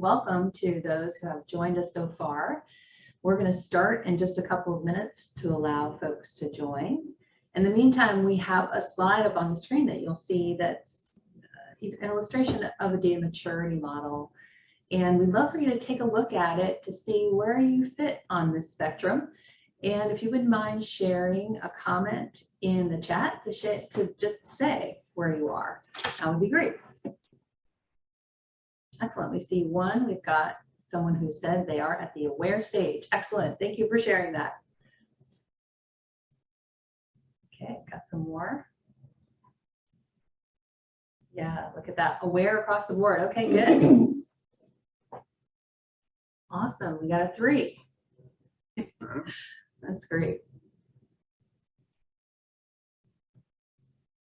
welcome to those who have joined us so far. We're going to start in just a couple of minutes to allow folks to join. In the meantime, we have a slide up on the screen that you'll see that's an illustration of a data maturity model. And we'd love for you to take a look at it to see where you fit on this spectrum. And if you wouldn't mind sharing a comment in the chat to just say where you are, that would be great. Excellent. We see one. We've got someone who said they are at the aware stage. Excellent. Thank you for sharing that. Okay, got some more. Yeah, look at that. Aware across the board. Okay, good. Awesome. We got a 3. That's great.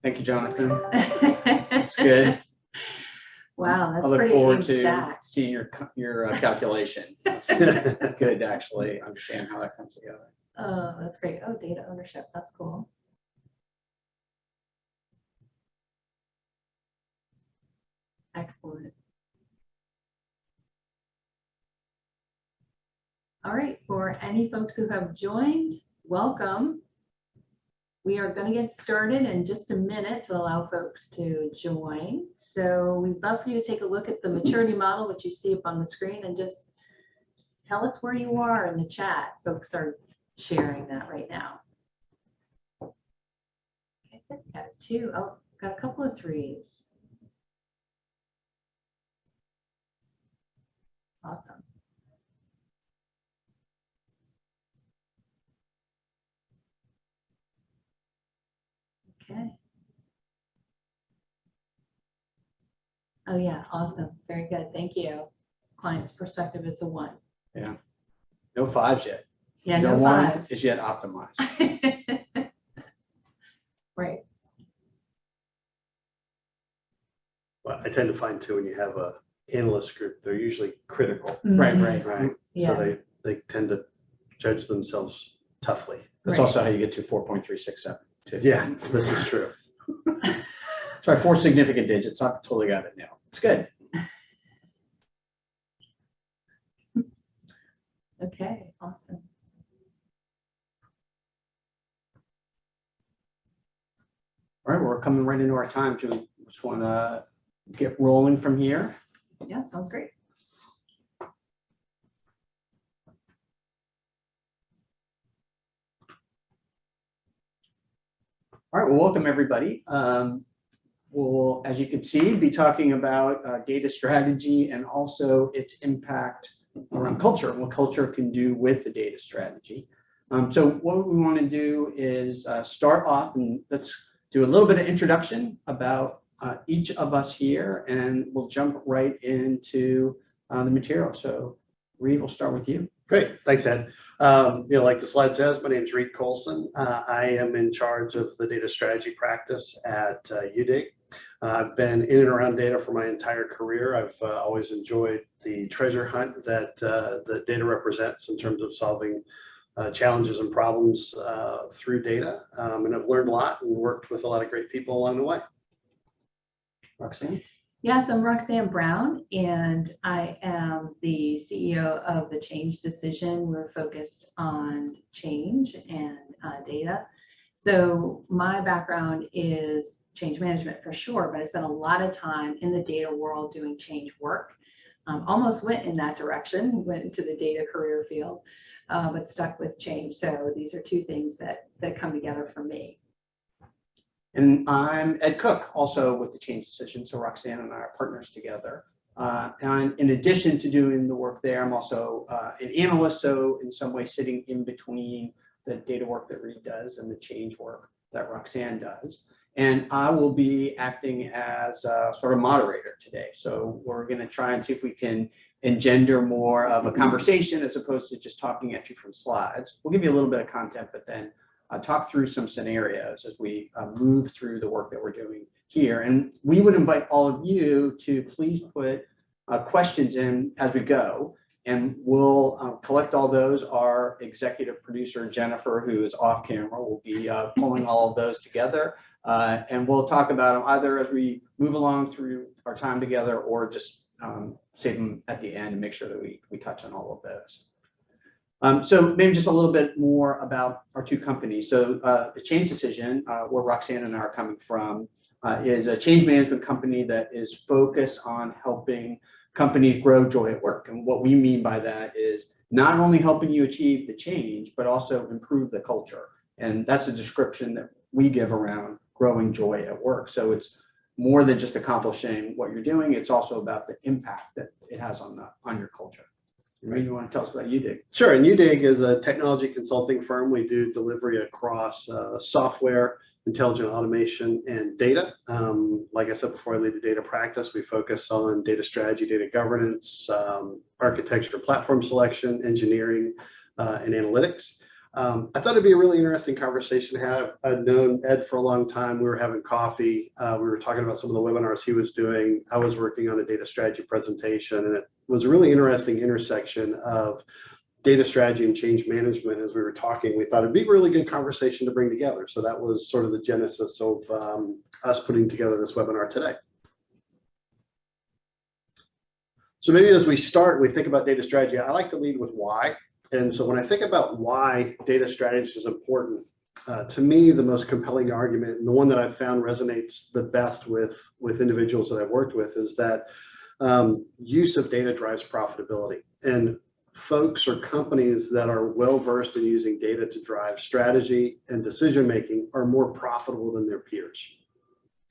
Thank you, Jonathan. That's good. Wow, that's I look pretty forward exact. to seeing your calculation. Good to actually understand how that comes together. Oh, that's great. Oh, data ownership. That's cool. Excellent. All right, for any folks who have joined, welcome. We are going to get started in just a minute to allow folks to join. So we'd love for you to take a look at the maturity model, which you see up on the screen, and just tell us where you are in the chat. Folks are sharing that right now. Okay, got 2. Oh, got a couple of 3s. Awesome. Okay. Oh yeah, awesome. Very good. Thank you. Client's perspective, it's a 1. Yeah. No 5s yet. Yeah, no no 1 5s. is yet optimized. Right. Well, I tend to find too, when you have a analyst group, they're usually critical, Right. Yeah. So they tend to judge themselves toughly. That's also how you get to 4.367. too. Yeah, this is true. Sorry, 4 significant digits. I totally got it now. It's good. Okay, awesome. All right, we're coming right into our time. Do we just want to get rolling from here? Yeah, sounds great. All right, well, welcome everybody. We'll, as you can see, be talking about data strategy and also its impact around culture and what culture can do with the data strategy. So what we want to do is start off and let's do a little bit of introduction about each of us here, and we'll jump right into the material. So Reed, we'll start with you. Great, thanks, Ed. Like the slide says, my name is Reed Colson. I am in charge of the data strategy practice at UDIG. I've been in and around data for my entire career. I've always enjoyed the treasure hunt that the data represents in terms of solving challenges and problems through data. And I've learned a lot and worked with a lot of great people along the way. Roxanne? Yes, I'm Roxanne Brown, and I am the CEO of the Change Decision. We're focused on change and data. So my background is change management for sure, but I spent a lot of time in the data world doing change work. Almost went in that direction, went into the data career field, but stuck with change. So these are 2 things that come together for me. And I'm Ed Cook, also with the Change Decision. So Roxanne and I are partners together. And in addition to doing the work there, I'm also an analyst. So in some way sitting in between the data work that Reed does and the change work that Roxanne does. And I will be acting as a sort of moderator today. So we're going to try and see if we can engender more of a conversation as opposed to just talking at you from slides. We'll give you a little bit of content, but then talk through some scenarios as we move through the work that we're doing here. And we would invite all of you to please put questions in as we go, and we'll collect all those. Our executive producer, Jennifer, who is off camera, will be pulling all of those together. And we'll talk about them either as we move along through our time together or just save them at the end and make sure that we touch on all of those. So maybe just a little bit more about our two companies. So the Change Decision, where Roxanne and I are coming from, is a change management company that is focused on helping companies grow joy at work. And what we mean by that is not only helping you achieve the change, but also improve the culture. And that's a description that we give around growing joy at work. So it's more than just accomplishing what you're doing. It's also about the impact that it has on your culture. Maybe you want to tell us about UDIG? Sure. And UDIG is a technology consulting firm. We do delivery across software, intelligent automation, and data. Like I said before, I lead the data practice. We focus on data strategy, data governance, architecture, platform selection, engineering, and analytics. I thought it'd be a really interesting conversation to have. I've known Ed for a long time. We were having coffee. We were talking about some of the webinars he was doing. I was working on a data strategy presentation, and it was a really interesting intersection of data strategy and change management. As we were talking, we thought it'd be a really good conversation to bring together. So that was sort of the genesis of us putting together this webinar today. So maybe as we start, we think about data strategy. I like to lead with why. And so when I think about why data strategy is important, to me, the most compelling argument, and the one that I've found resonates the best with individuals that I've worked with, is that use of data drives profitability. And folks or companies that are well-versed in using data to drive strategy and decision-making are more profitable than their peers.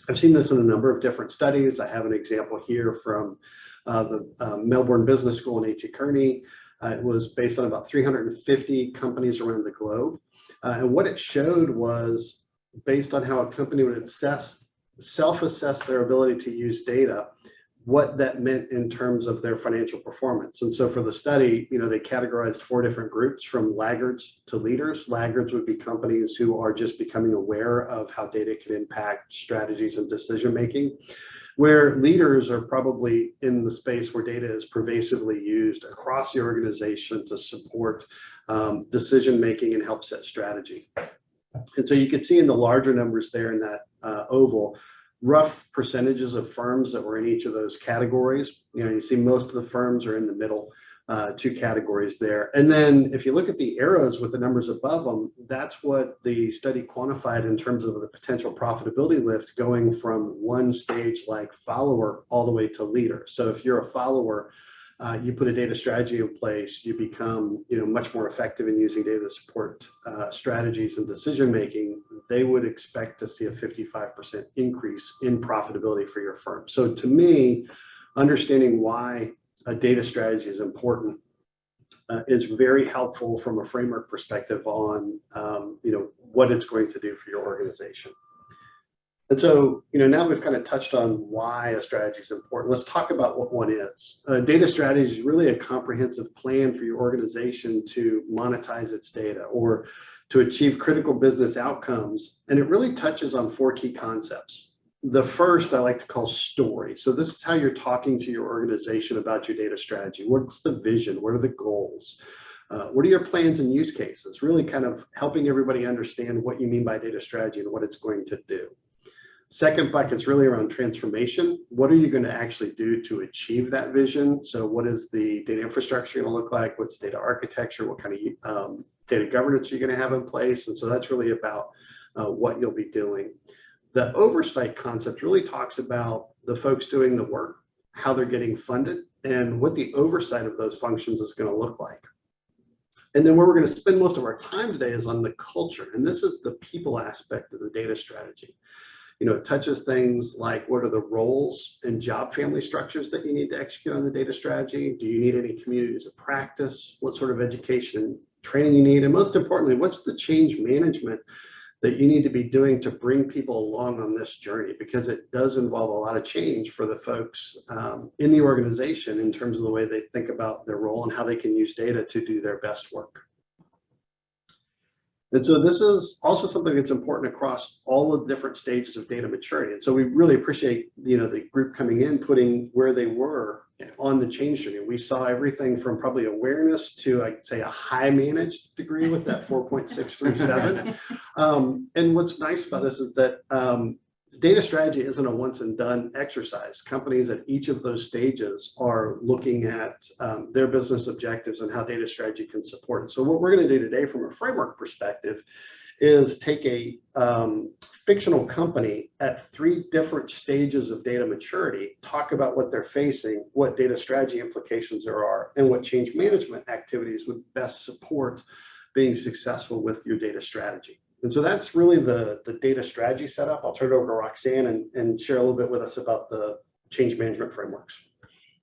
I've seen this in a number of different studies. I have an example here from the Melbourne Business School in A.T. Kearney. It was based on about 350 companies around the globe. And what it showed was, based on how a company would self-assess their ability to use data, what that meant in terms of their financial performance. And so for the study, they categorized 4 different groups, from laggards to leaders. Laggards would be companies who are just becoming aware of how data can impact strategies and decision-making, where leaders are probably in the space where data is pervasively used across the organization to support decision-making and help set strategy. And so you could see in the larger numbers there in that oval, rough percentages of firms that were in each of those categories. You see most of the firms are in the middle 2 categories there. And then if you look at the arrows with the numbers above them, that's what the study quantified in terms of the potential profitability lift going from one stage like follower all the way to leader. So if you're a follower, you put a data strategy in place, you become much more effective in using data to support strategies and decision making. They would expect to see a 55% increase in profitability for your firm. So to me, understanding why a data strategy is important is very helpful from a framework perspective on what it's going to do for your organization. And so, now we've kind of touched on why a strategy is important. Let's talk about what one is. A data strategy is really a comprehensive plan for your organization to monetize its data or to achieve critical business outcomes. And it really touches on 4 key concepts. The first I like to call story. So this is how you're talking to your organization about your data strategy. What's the vision? What are the goals? What are your plans and use cases? Really kind of helping everybody understand what you mean by data strategy and what it's going to do. Second bucket is really around transformation. What are you going to actually do to achieve that vision? So what is the data infrastructure going to look like? What's data architecture? What kind of data governance are you going to have in place? And so that's really about what you'll be doing. The oversight concept really talks about the folks doing the work, how they're getting funded, and what the oversight of those functions is going to look like. And then where we're going to spend most of our time today is on the culture. And this is the people aspect of the data strategy. It touches things like, what are the roles and job family structures that you need to execute on the data strategy? Do you need any communities of practice? What sort of education and training you need? And most importantly, what's the change management that you need to be doing to bring people along on this journey? Because it does involve a lot of change for the folks in the organization in terms of the way they think about their role and how they can use data to do their best work. And so this is also something that's important across all the different stages of data maturity. And so we really appreciate, the group coming in, putting where they were on the change journey. We saw everything from probably awareness to, I'd say, a high managed degree with that 4.637. And what's nice about this is that data strategy isn't a once and done exercise. Companies at each of those stages are looking at their business objectives and how data strategy can support it. So what we're going to do today from a framework perspective is take a fictional company at 3 different stages of data maturity, talk about what they're facing, what data strategy implications there are, and what change management activities would best support being successful with your data strategy. And so that's really the data strategy setup. I'll turn it over to Roxanne and share a little bit with us about the change management frameworks.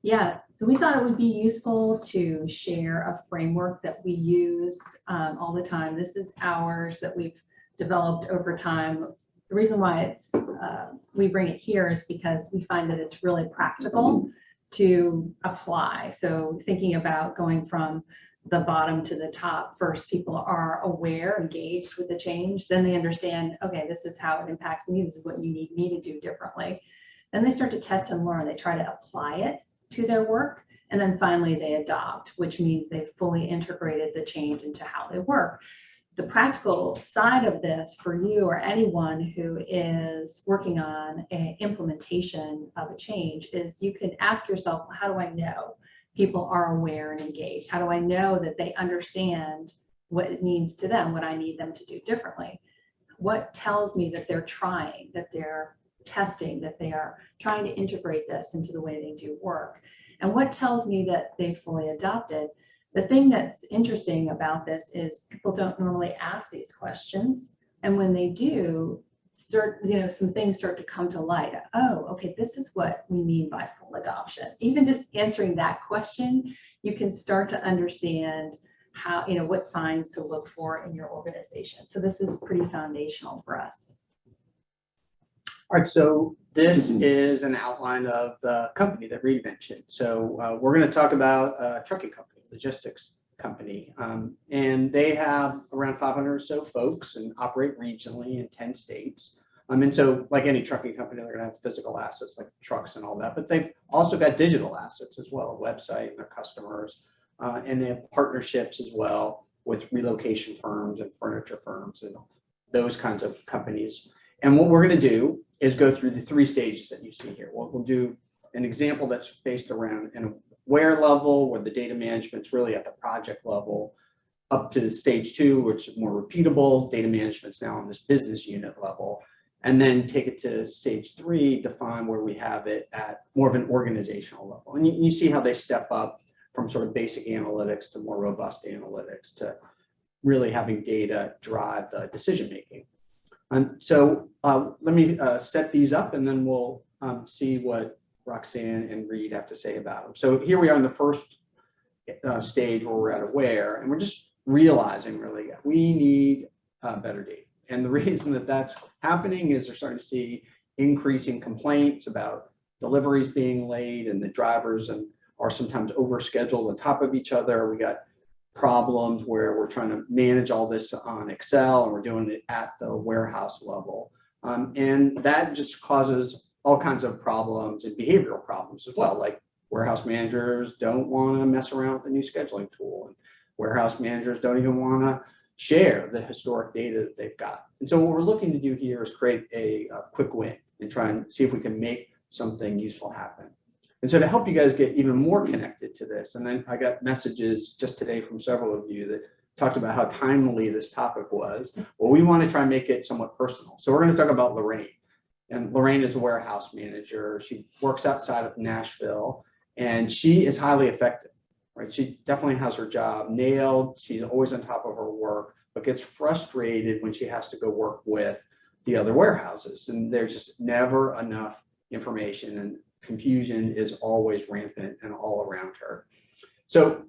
Yeah, so we thought it would be useful to share a framework that we use all the time. This is ours that we've developed over time. The reason why it's we bring it here is because we find that it's really practical to apply. So thinking about going from the bottom to the top, first people are aware, engaged with the change, then they understand, okay, this is how it impacts me, this is what you need me to do differently. Then they start to test and learn, they try to apply it to their work, and then finally they adopt, which means they've fully integrated the change into how they work. The practical side of this for you or anyone who is working on an implementation of a change is you can ask yourself, how do I know people are aware and engaged? How do I know that they understand what it means to them, what I need them to do differently? What tells me that they're trying, that they're testing, that they are trying to integrate this into the way they do work? And what tells me that they fully adopted? The thing that's interesting about this is people don't normally ask these questions. And when they do, some things start to come to light. Oh, okay, this is what we mean by full adoption. Even just answering that question, you can start to understand how, what signs to look for in your organization. So this is pretty foundational for us. All right, so this is an outline of the company that Reed mentioned. So we're going to talk about a trucking company, logistics company, and they have around 500 or so folks and operate regionally in 10 states. And so like any trucking company, they're going to have physical assets like trucks and all that, but they've also got digital assets as well, a website and their customers, and they have partnerships as well with relocation firms and furniture firms and those kinds of companies. And what we're going to do is go through the 3 stages that you see here. We'll do an example that's based around an aware level, where the data management's really at the project level, up to stage 2, which is more repeatable. Data management's now on this business unit level. And then take it to stage 3, define where we have it at more of an organizational level. And you see how they step up from sort of basic analytics to more robust analytics to really having data drive the decision making. So let me set these up, and then we'll see what Roxanne and Reed have to say about them. So here we are in the first stage where we're at aware, and we're just realizing really we need better data. And the reason that that's happening is they're starting to see increasing complaints about deliveries being late, and the drivers are sometimes overscheduled on top of each other. We got problems where we're trying to manage all this on Excel, and we're doing it at the warehouse level. And that just causes all kinds of problems and behavioral problems as well. Like warehouse managers don't want to mess around with the new scheduling tool, and warehouse managers don't even want to share the historic data that they've got. And so what we're looking to do here is create a quick win and try and see if we can make something useful happen. And so to help you guys get even more connected to this, and then I got messages just today from several of you that talked about how timely this topic was. Well, we want to try and make it somewhat personal. So we're going to talk about Lorraine. And Lorraine is a warehouse manager. She works outside of Nashville, and she is highly effective. Right? She definitely has her job nailed. She's always on top of her work, but gets frustrated when she has to go work with the other warehouses. And there's just never enough information, and confusion is always rampant and all around her. So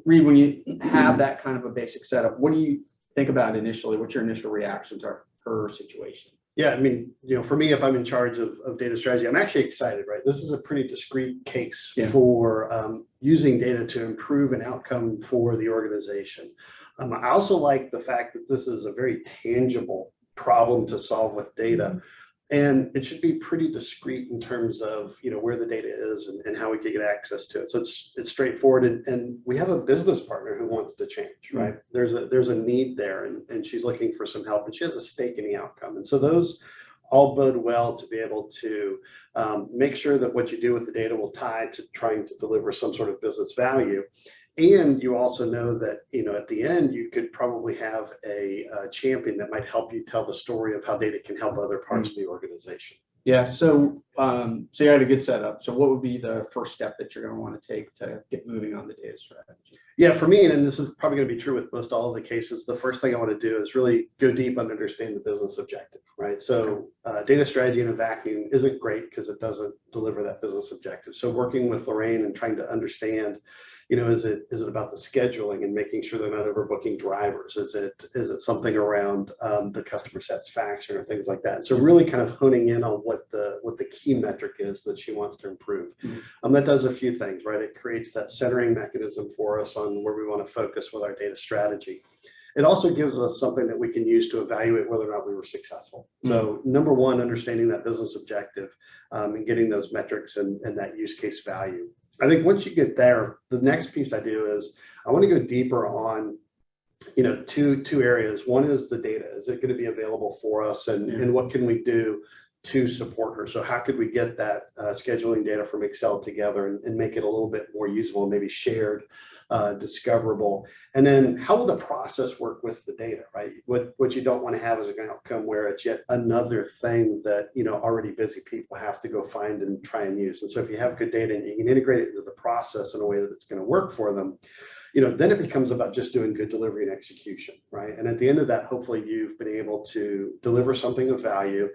Reed, when you have that kind of a basic setup, what do you think about initially? What's your initial reaction to her situation? Yeah, I mean, for me, if I'm in charge of data strategy, I'm actually excited, right? This is a pretty discrete case for using data to improve an outcome for the organization. I also like the fact that this is a very tangible problem to solve with data. And it should be pretty discrete in terms of where the data is and how we can get access to it. So it's straightforward, and we have a business partner who wants to change, right? There's a need there, and she's looking for some help, and she has a stake in the outcome. And so those all bode well to be able to make sure that what you do with the data will tie to trying to deliver some sort of business value. And you also know that, at the end, you could probably have a champion that might help you tell the story of how data can help other parts of the organization. Yeah, so you had a good setup. So what would be the first step that you're going to want to take to get moving on the data strategy? Yeah, for me, and this is probably going to be true with most all of the cases, the first thing I want to do is really go deep and understand the business objective, right? So data strategy in a vacuum isn't great because it doesn't deliver that business objective. So working with Lorraine and trying to understand, is it about the scheduling and making sure they're not overbooking drivers? Is it something around the customer satisfaction or things like that? And so really kind of honing in on what the key metric is that she wants to improve. That does a few things, right? It creates that centering mechanism for us on where we want to focus with our data strategy. It also gives us something that we can use to evaluate whether or not we were successful. So number one, understanding that business objective and getting those metrics and that use case value. I think once you get there, the next piece I do is I want to go deeper on, two areas. One is the data. Is it going to be available for us, and what can we do to support her? So how could we get that scheduling data from Excel together and make it a little bit more usable, maybe shared, discoverable? And then how will the process work with the data, right? What you don't want to have is an outcome where it's yet another thing that, already busy people have to go find and try and use. And so if you have good data and you can integrate it into the process in a way that it's going to work for them, then it becomes about just doing good delivery and execution, right? And at the end of that, hopefully you've been able to deliver something of value.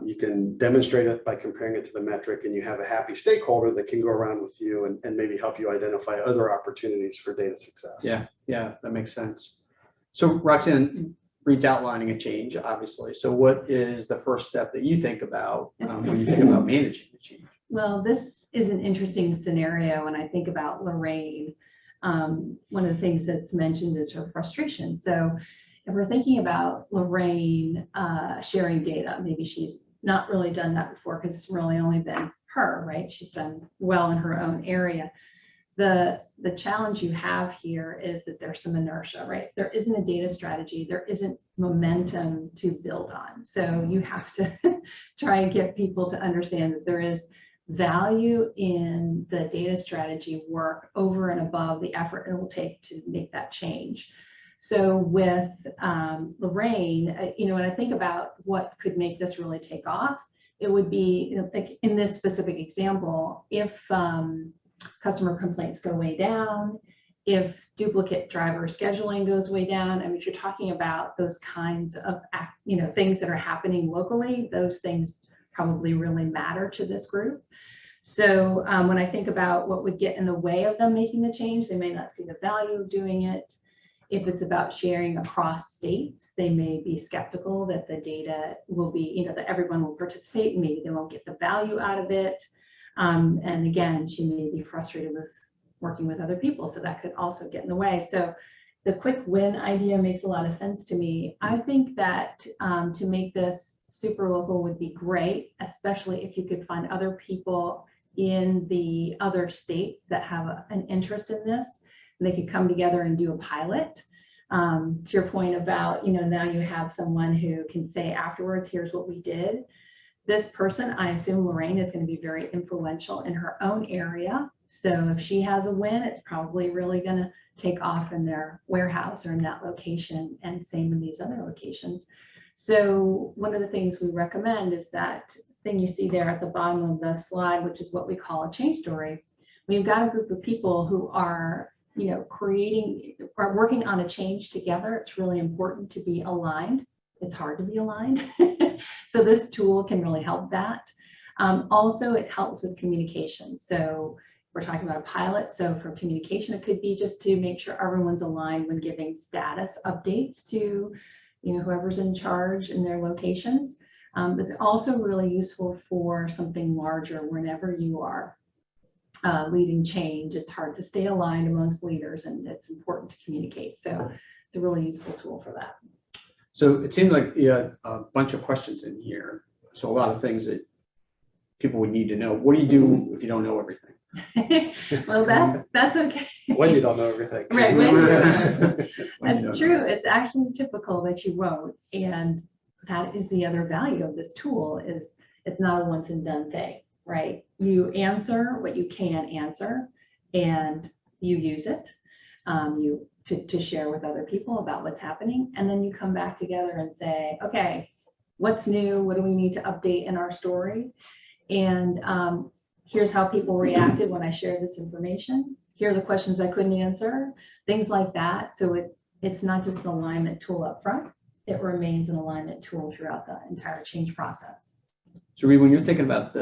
You can demonstrate it by comparing it to the metric, and you have a happy stakeholder that can go around with you and maybe help you identify other opportunities for data success. Yeah, that makes sense. So Roxanne, Reed's outlining a change, obviously. So what is the first step that you think about when you think about managing the change? Well, this is an interesting scenario when I think about Lorraine. One of the things that's mentioned is her frustration. So if we're thinking about Lorraine sharing data, maybe she's not really done that before because it's really only been her, right? She's done well in her own area. The challenge you have here is that there's some inertia, right? There isn't a data strategy. There isn't momentum to build on. So you have to try and get people to understand that there is value in the data strategy work over and above the effort it will take to make that change. So with Lorraine, when I think about what could make this really take off, it would be, like in this specific example, if customer complaints go way down, if duplicate driver scheduling goes way down. I mean, if you're talking about those kinds of things that are happening locally, those things probably really matter to this group. So when I think about what would get in the way of them making the change, they may not see the value of doing it. If it's about sharing across states, they may be skeptical that the data will be, that everyone will participate and maybe they won't get the value out of it. And again, she may be frustrated with working with other people, so that could also get in the way. So the quick win idea makes a lot of sense to me. I think that to make this super local would be great, especially if you could find other people in the other states that have an interest in this. They could come together and do a pilot. To your point about, now you have someone who can say afterwards, here's what we did. This person, I assume Lorraine, is going to be very influential in her own area. So if she has a win, it's probably really going to take off in their warehouse or in that location, and same in these other locations. So one of the things we recommend is that thing you see there at the bottom of the slide, which is what we call a change story. We've got a group of people who are working on a change together. It's really important to be aligned. It's hard to be aligned. So this tool can really help that. Also, it helps with communication. So we're talking about a pilot. So for communication, it could be just to make sure everyone's aligned when giving status updates to whoever's in charge in their locations. But they're also really useful for something larger. Whenever you are leading change, it's hard to stay aligned amongst leaders, and it's important to communicate. So it's a really useful tool for that. So it seemed like you had a bunch of questions in here. So a lot of things that people would need to know. What do you do if you don't know everything? Well, that's okay. When you don't know everything. Right. That's true. It's actually typical that you won't. And that is the other value of this tool is it's not a once and done thing, right? You answer what you can answer and you use it to share with other people about what's happening. And then you come back together and say, okay, what's new? What do we need to update in our story? And here's how people reacted when I shared this information. Here are the questions I couldn't answer, things like that. So it's not just an alignment tool up front, it remains an alignment tool throughout the entire change process. So Reed, when you're thinking about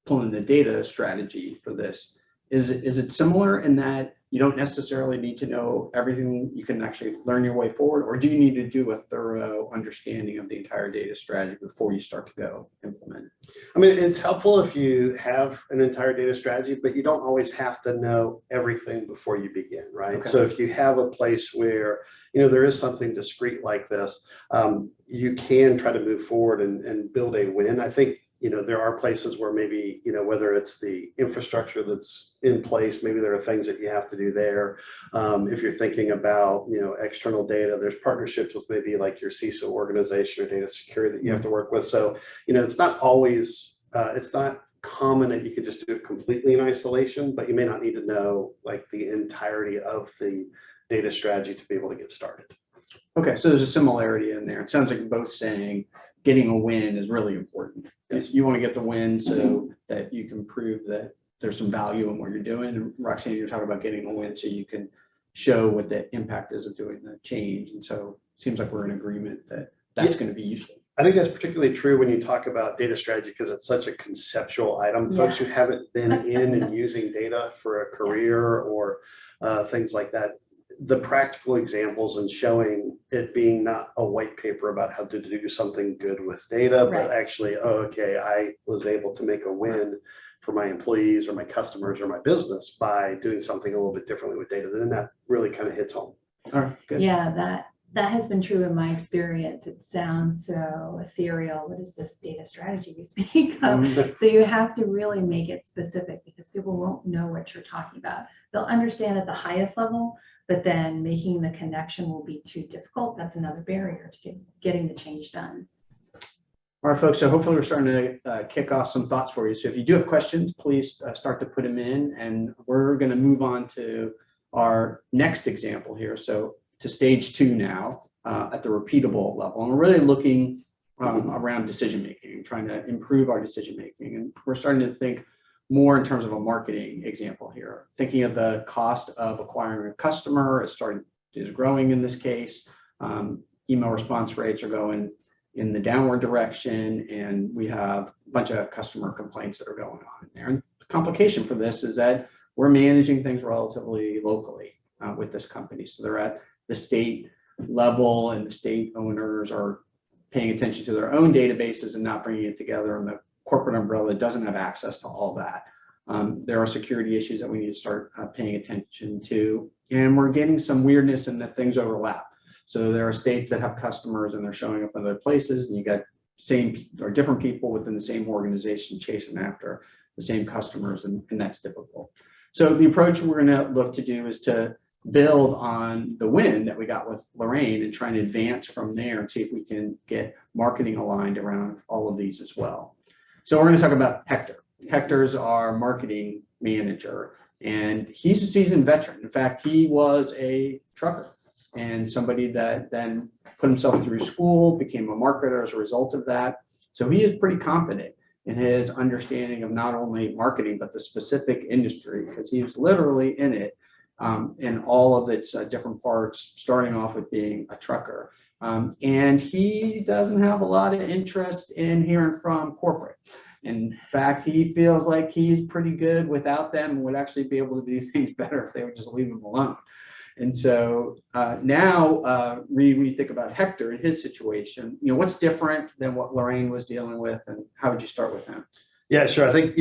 pulling the data strategy for this, is it similar in that you don't necessarily need to know everything, you can actually learn your way forward, or do you need to do a thorough understanding of the entire data strategy before you start to go implement it? I mean, it's helpful if you have an entire data strategy, but you don't always have to know everything before you begin, right? Okay. So if you have a place where, there is something discrete like this, you can try to move forward and build a win. I think, there are places where maybe, whether it's the infrastructure that's in place, maybe there are things that you have to do there. If you're thinking about, external data, there's partnerships with maybe like your CISO organization or data security that you have to work with. So, it's not always, it's not common that you could just do it completely in isolation, but you may not need to know like the entirety of the data strategy to be able to get started. Okay, so there's a similarity in there. It sounds like you're both saying getting a win is really important. Yes. You want to get the win so that you can prove that there's some value in what you're doing. And Roxanne, you're talking about getting a win so you can show what the impact is of doing the change. And so it seems like we're in agreement that that's going to be useful. I think that's particularly true when you talk about data strategy because it's such a conceptual item. Yeah. Folks who haven't been in and using data for a career or things like that, the practical examples and showing it being not a white paper about how to do something good with data, Right. but actually, oh, okay, I was able to make a win for my employees or my customers or my business by doing something a little bit differently with data. Then that really kind of hits home. All right, good. Yeah, that has been true in my experience. It sounds so ethereal. What is this data strategy you speak of? So you have to really make it specific because people won't know what you're talking about. They'll understand at the highest level, but then making the connection will be too difficult. That's another barrier to getting the change done. All right, folks, so hopefully we're starting to kick off some thoughts for you. So if you do have questions, please start to put them in, and we're going to move on to our next example here. So to stage 2 now at the repeatable level. And we're really looking around decision-making, trying to improve our decision-making. And we're starting to think more in terms of a marketing example here, thinking of the cost of acquiring a customer is growing in this case. Email response rates are going in the downward direction, and we have a bunch of customer complaints that are going on in there. And the complication for this is that we're managing things relatively locally with this company. So they're at the state level, and the state owners are paying attention to their own databases and not bringing it together, and the corporate umbrella doesn't have access to all that. There are security issues that we need to start paying attention to, and we're getting some weirdness in that things overlap. So there are states that have customers and they're showing up in other places, and you got same or different people within the same organization chasing after the same customers, and that's difficult. So the approach we're going to look to do is to build on the win that we got with Lorraine and try and advance from there and see if we can get marketing aligned around all of these as well. So we're going to talk about Hector. Hector's our marketing manager, and he's a seasoned veteran. In fact, he was a trucker and somebody that then put himself through school, became a marketer as a result of that. So he is pretty confident in his understanding of not only marketing, but the specific industry, because he was literally in it in all of its different parts, starting off with being a trucker. And he doesn't have a lot of interest in hearing from corporate. In fact, he feels like he's pretty good without them and would actually be able to do things better if they would just leave him alone. And so now, when you think about Hector and his situation, what's different than what Lorraine was dealing with, and how would you start with him? Yeah, sure. I think,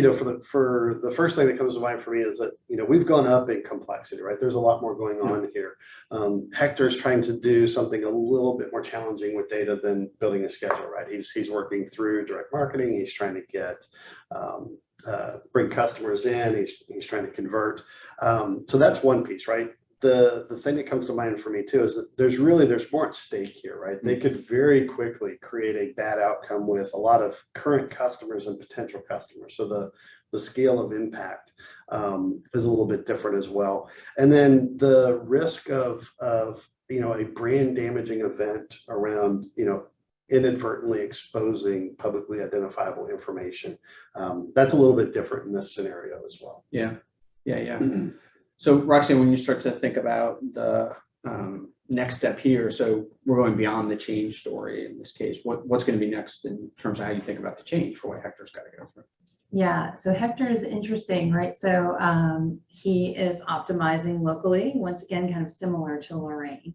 for the first thing that comes to mind for me is that, we've gone up in complexity, right? There's a lot more going on here. Hector's trying to do something a little bit more challenging with data than building a schedule, right? He's working through direct marketing. He's trying to get, bring customers in. He's trying to convert. So that's one piece, right? the thing that comes to mind for me too is that there's more at stake here, right? They could very quickly create a bad outcome with a lot of current customers and potential customers. So the scale of impact is a little bit different as well. And then the risk of a brand damaging event around, inadvertently exposing publicly identifiable information. That's a little bit different in this scenario as well. Yeah. So Roxanne, when you start to think about the next step here, so we're going beyond the change story in this case, what's going to be next in terms of how you think about the change for what Hector's got to go through? Yeah, so Hector is interesting, right? So he is optimizing locally, once again, kind of similar to Lorraine.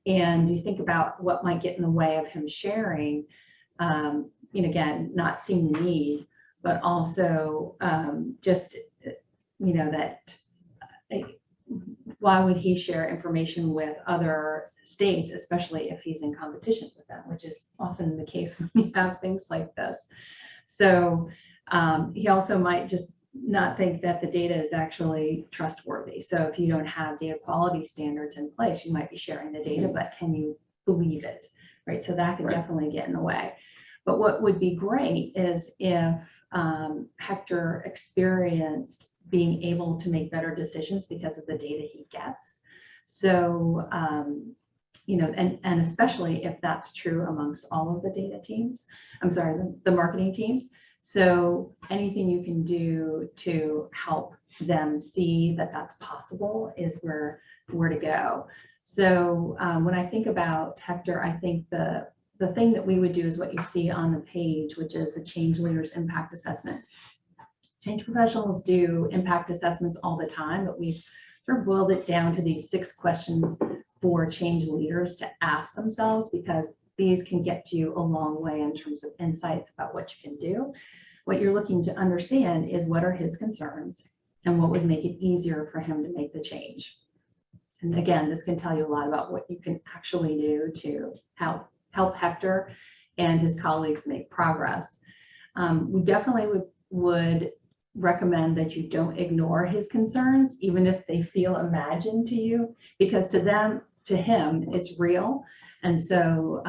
And you think about what might get in the way of him sharing, again, not seeing the need, but also just, that why would he share information with other states, especially if he's in competition with them, which is often the case when you have things like this. So he also might just not think that the data is actually trustworthy. So if you don't have data quality standards in place, you might be sharing the data, but can you believe it, right? So that could definitely get in the way. But what would be great is if Hector experienced being able to make better decisions because of the data he gets. So, and especially if that's true amongst all of the data teams, the marketing teams. So anything you can do to help them see that that's possible is where to go. So when I think about Hector, I think the thing that we would do is what you see on the page, which is a change leader's impact assessment. Change professionals do impact assessments all the time, but we've sort of boiled it down to these 6 questions for change leaders to ask themselves, because these can get you a long way in terms of insights about what you can do. What you're looking to understand is what are his concerns and what would make it easier for him to make the change. And again, this can tell you a lot about what you can actually do to help Hector and his colleagues make progress. We definitely would recommend that you don't ignore his concerns, even if they feel imagined to you, because to him, it's real. And so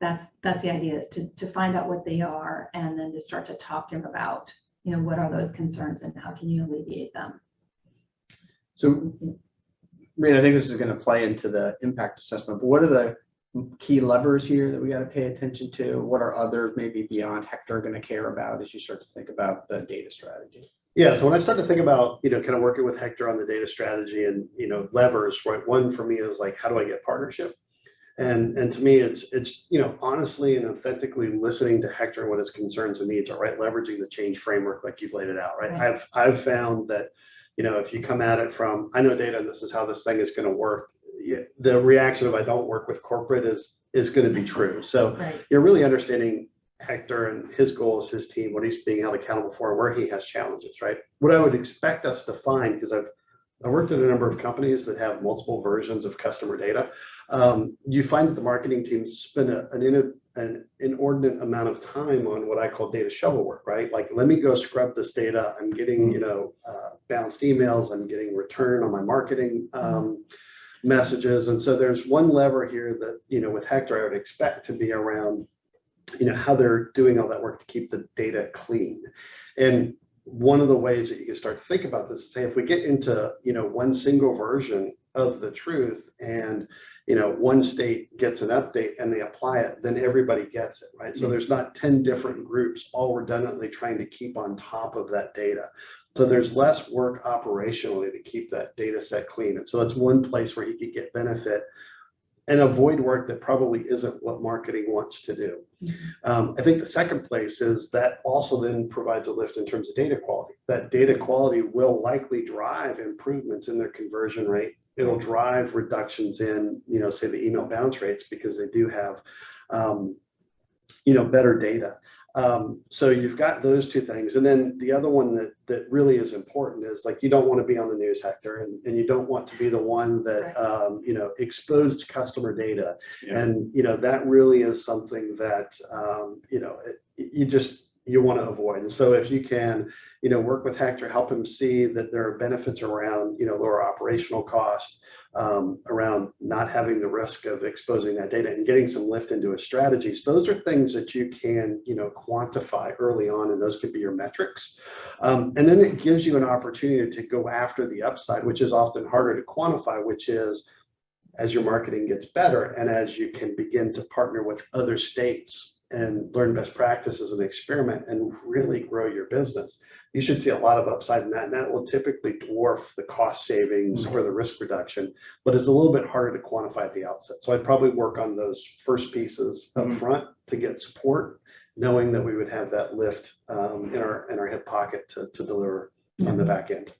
that's the idea, is to find out what they are and then to start to talk to him about, what are those concerns and how can you alleviate them. So, Rita, I think this is going to play into the impact assessment, but what are the key levers here that we got to pay attention to? What are others maybe beyond Hector going to care about as you start to think about the data strategy? Yeah, so when I start to think about, kind of working with Hector on the data strategy and, levers, right? One for me is like, how do I get partnership? And to me, it's honestly and authentically listening to Hector and what his concerns and needs are, right? Leveraging the change framework like you've laid it out, right? I've found that, if you come at it from, I know data and this is how this thing is going to work, the reaction of I don't work with corporate is going to be true. So you're really understanding Hector and his goals, his team, what he's being held accountable for, where he has challenges, right? What I would expect us to find, because I've worked at a number of companies that have multiple versions of customer data. You find that the marketing teams spend an inordinate amount of time on what I call data shovel work, right? Like, let me go scrub this data. I'm getting, bounced emails. I'm getting return on my marketing messages. And so there's one lever here that, with Hector, I would expect to be around, how they're doing all that work to keep the data clean. And one of the ways that you can start to think about this is, say, if we get into, one single version of the truth and, one state gets an update and they apply it, then everybody gets it, right? So there's not 10 different groups all redundantly trying to keep on top of that data. So there's less work operationally to keep that data set clean. And so that's one place where you could get benefit and avoid work that probably isn't what marketing wants to do. I think the second place is that also then provides a lift in terms of data quality. That data quality will likely drive improvements in their conversion rate. It'll drive reductions in, say the email bounce rates, because they do have, better data. So you've got those two things. And then the other one that really is important is, like, you don't want to be on the news, Hector, and you don't want to be the one that, exposed customer data. Yeah. And, that really is something that, you want to avoid. And so if you can, work with Hector, help him see that there are benefits around, lower operational costs, around not having the risk of exposing that data and getting some lift into his strategies. Those are things that you can, quantify early on, and those could be your metrics. And then it gives you an opportunity to go after the upside, which is often harder to quantify, which is as your marketing gets better and as you can begin to partner with other states and learn best practices and experiment and really grow your business. You should see a lot of upside in that, and that will typically dwarf the cost savings or the risk reduction, but it's a little bit harder to quantify at the outset. So I'd probably work on those first pieces up front to get support, knowing that we would have that lift in our hip pocket to deliver on the back end.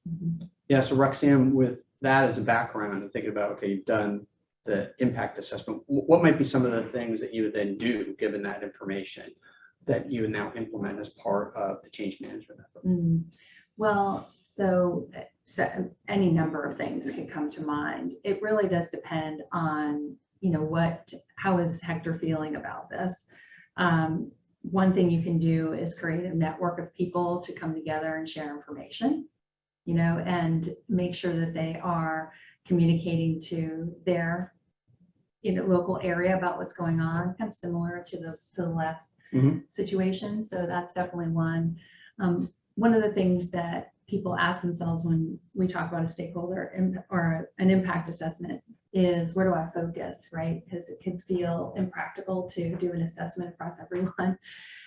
Yeah, so Roxanne, with that as a background and thinking about, okay, you've done the impact assessment, what might be some of the things that you would then do, given that information, that you would now implement as part of the change management effort? Well, so any number of things can come to mind. It really does depend on, how is Hector feeling about this? One thing you can do is create a network of people to come together and share information, and make sure that they are communicating to their local area about what's going on, kind of similar to the last situation. So that's definitely one. One of the things that people ask themselves when we talk about a stakeholder or an impact assessment is, where do I focus, right? Because it can feel impractical to do an assessment across everyone.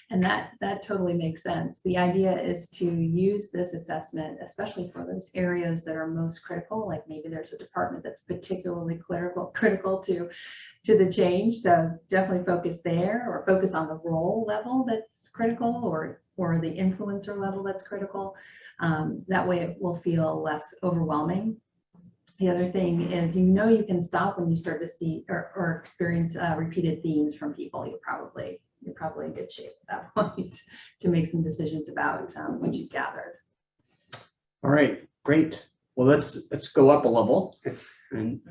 And that totally makes sense. The idea is to use this assessment, especially for those areas that are most critical, like maybe there's a department that's particularly critical to the change. So definitely focus there, or focus on the role level that's critical, or the influencer level that's critical. That way it will feel less overwhelming. The other thing is, you can stop when you start to see or experience repeated themes from people. You're probably in good shape at that point to make some decisions about what you've gathered. All right, great. Well, let's go up a level and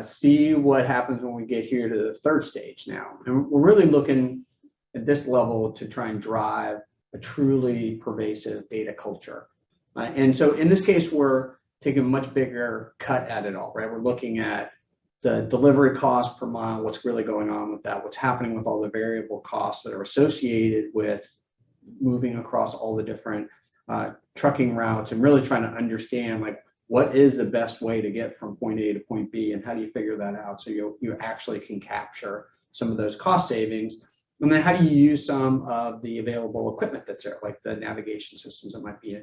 see what happens when we get here to the third stage now. And we're really looking at this level to try and drive a truly pervasive data culture. And so in this case, we're taking a much bigger cut at it all, right? We're looking at the delivery cost per mile, what's really going on with that, what's happening with all the variable costs that are associated with moving across all the different trucking routes, and really trying to understand, like, what is the best way to get from point A to point B, and how do you figure that out so you actually can capture some of those cost savings. And then how do you use some of the available equipment that's there, like the navigation systems that might be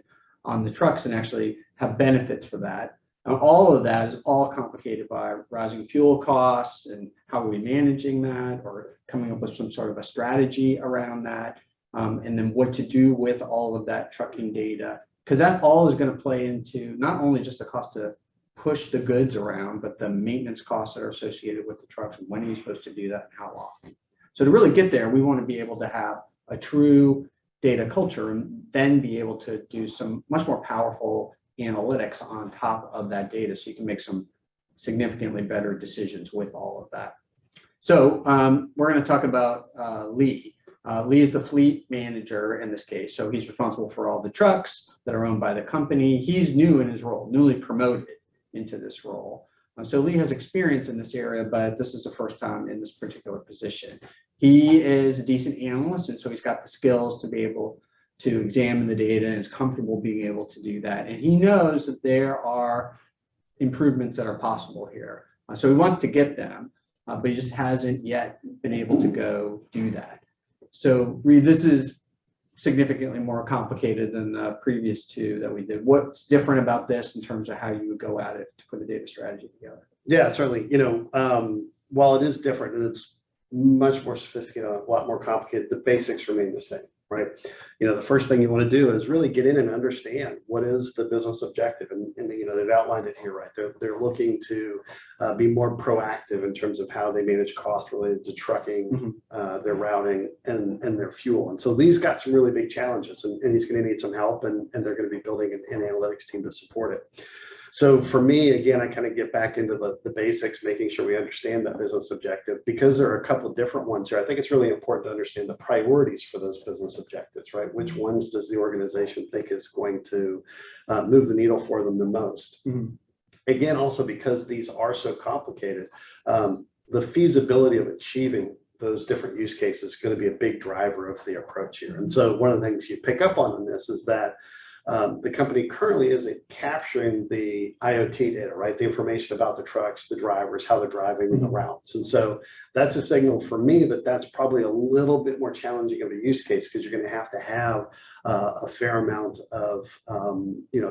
on the trucks, and actually have benefits for that. Now, all of that is all complicated by rising fuel costs, and how are we managing that, or coming up with some sort of a strategy around that, and then what to do with all of that trucking data, because that all is going to play into not only just the cost to push the goods around, but the maintenance costs that are associated with the trucks, and when are you supposed to do that and how often. So to really get there, we want to be able to have a true data culture, and then be able to do some much more powerful analytics on top of that data, so you can make some significantly better decisions with all of that. So we're going to talk about Lee. Lee is the fleet manager in this case, so he's responsible for all the trucks that are owned by the company. He's new in his role, newly promoted into this role. So Lee has experience in this area, but this is the first time in this particular position. He is a decent analyst, and so he's got the skills to be able to examine the data, and is comfortable being able to do that. And he knows that there are improvements that are possible here. So he wants to get them, but he just hasn't yet been able to go do that. So Reed, this is significantly more complicated than the previous two that we did. What's different about this in terms of how you would go at it to put a data strategy together? Yeah, certainly. While it is different and it's much more sophisticated, a lot more complicated, the basics remain the same, right? The first thing you want to do is really get in and understand what is the business objective, and they've outlined it here, right? They're looking to be more proactive in terms of how they manage costs related to trucking, their routing, and their fuel. And so Lee's got some really big challenges, and he's going to need some help, and they're going to be building an analytics team to support it. So for me, again, I kind of get back into the basics, making sure we understand that business objective, because there are a couple of different ones here. I think it's really important to understand the priorities for those business objectives, right? Which ones does the organization think is going to move the needle for them the most? Mhm. Again, also because these are so complicated, the feasibility of achieving those different use cases is going to be a big driver of the approach here. And so one of the things you pick up on in this is that the company currently isn't capturing the IoT data, right? The information about the trucks, the drivers, how they're driving, and the routes. And so that's a signal for me that that's probably a little bit more challenging of a use case, because you're going to have a fair amount of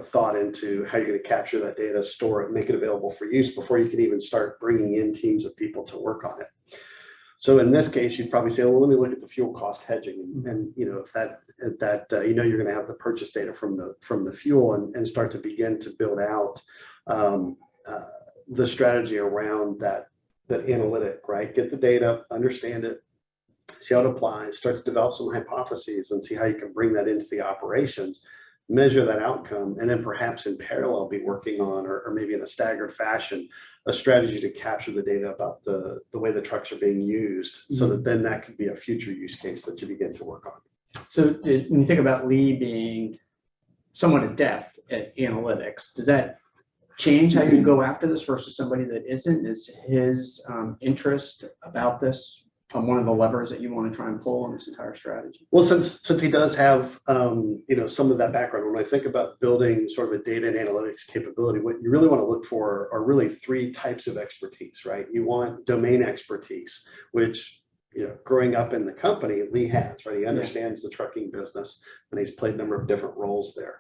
thought into how you're going to capture that data, store it, make it available for use before you can even start bringing in teams of people to work on it. So in this case, you'd probably say, well, let me look at the fuel cost hedging, and if that you're going to have the purchase data from the fuel, and start to begin to build out the strategy around that analytic, right? Get the data, understand it, see how it applies, start to develop some hypotheses, and see how you can bring that into the operations, measure that outcome, and then perhaps in parallel be working on, or maybe in a staggered fashion, a strategy to capture the data about the way the trucks are being used, so that then that could be a future use case that you begin to work on. So when you think about Lee being somewhat adept at analytics, does that change how you go after this versus somebody that isn't? Is his interest about this one of the levers that you want to try and pull on this entire strategy? Well, since he does have some of that background, when I think about building sort of a data and analytics capability, what you really want to look for are really three types of expertise, right? You want domain expertise, which growing up in the company, Lee has, right? He understands the trucking business, and he's played a number of different roles there.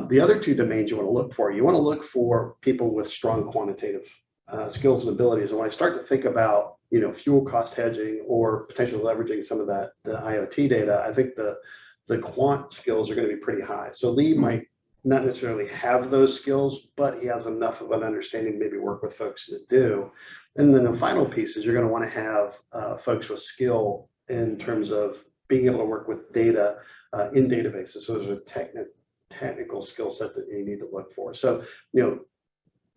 The other two domains you want to look for people with strong quantitative skills and abilities. And when I start to think about fuel cost hedging, or potentially leveraging some of the IoT data, I think the quant skills are going to be pretty high. So Lee might not necessarily have those skills, but he has enough of an understanding to maybe work with folks that do. And then the final piece is you're going to want to have folks with skill in terms of being able to work with data in databases. So there's a technical skill set that you need to look for. So,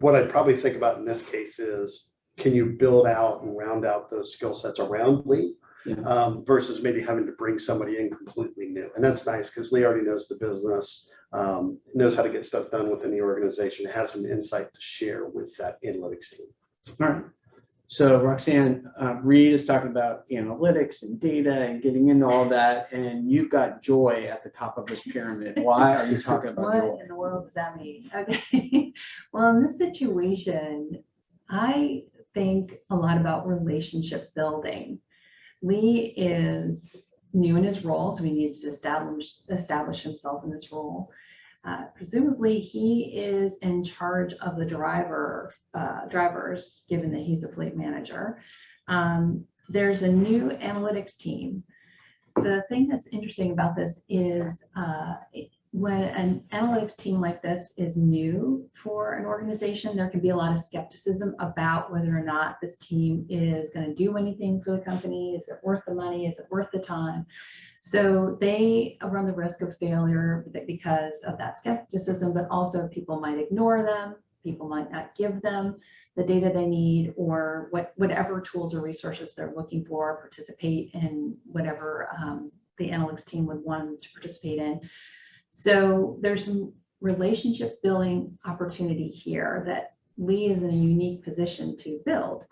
what I'd probably think about in this case is, can you build out and round out those skill sets around Lee, versus maybe having to bring somebody in completely new. And that's nice, because Lee already knows the business, knows how to get stuff done within the organization, has some insight to share with that analytics team. All right. So Roxanne, Reed is talking about analytics and data and getting into all that, and you've got joy at the top of this pyramid. Why are you talking about joy? What in the world does that mean? Okay. Well, in this situation, I think a lot about relationship building. Lee is new in his role, so he needs to establish himself in this role. Presumably, he is in charge of the drivers, given that he's a fleet manager. There's a new analytics team. The thing that's interesting about this is when an analytics team like this is new for an organization, there can be a lot of skepticism about whether or not this team is going to do anything for the company. Is it worth the money? Is it worth the time? So they run the risk of failure because of that skepticism, but also people might ignore them. People might not give them the data they need, or whatever tools or resources they're looking for, participate in whatever the analytics team would want them to participate in. So there's some relationship building opportunity here that Lee is in a unique position to build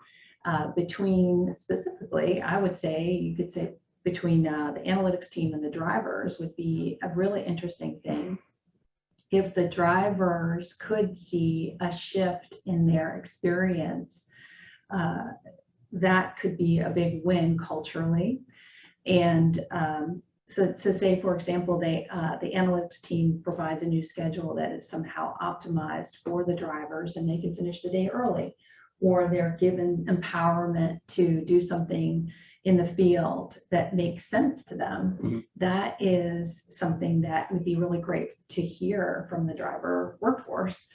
between, specifically, I would say, you could say between the analytics team and the drivers would be a really interesting thing. If the drivers could see a shift in their experience, that could be a big win culturally. And so say, for example, the analytics team provides a new schedule that is somehow optimized for the drivers, and they can finish the day early, or they're given empowerment to do something in the field that makes sense to them. Mm-hmm. That is something that would be really great to hear from the driver workforce.